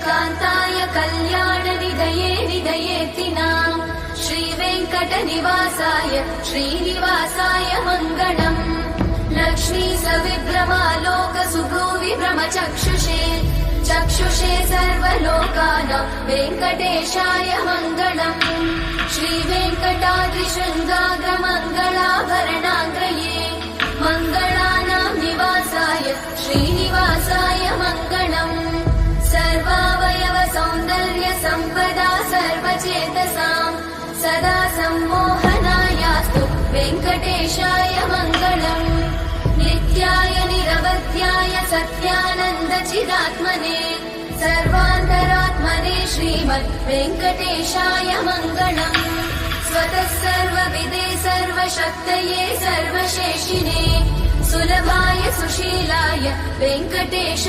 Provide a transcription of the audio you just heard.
कान्ताय कल्याणनिधये निधयेतिनाम् श्रीवेङ्कटनिवासाय श्रीनिवासाय मङ्गलम् लक्ष्मी सविभ्रमालोक सुभ्रूविभ्रमचक्षुषे चक्षुषे सर्वलोकानां वेङ्कटेशाय मङ्गलम् श्रीवेङ्कटाद्रिशृङ्गाग्रमङ्गलाभरणाग्रये मङ्गलानां निवासाय श्रीनिवासाय मङ्गलम् सर्वावयव सौन्दर्य सम्पदा सर्वचेतसां सदा सम्मोहनायास्तु वेङ्कटेशाय मङ्गलम् नित्याय निरवध्याय सत्यानन्दचिदात्मने सर्वान्तरात्मने श्रीमद् वेङ्कटेशाय मङ्गलम् स्वतः सर्वविदे सर्वशक्तये सर्वशेषिने सुलभाय सुशीलाय वेङ्कटेश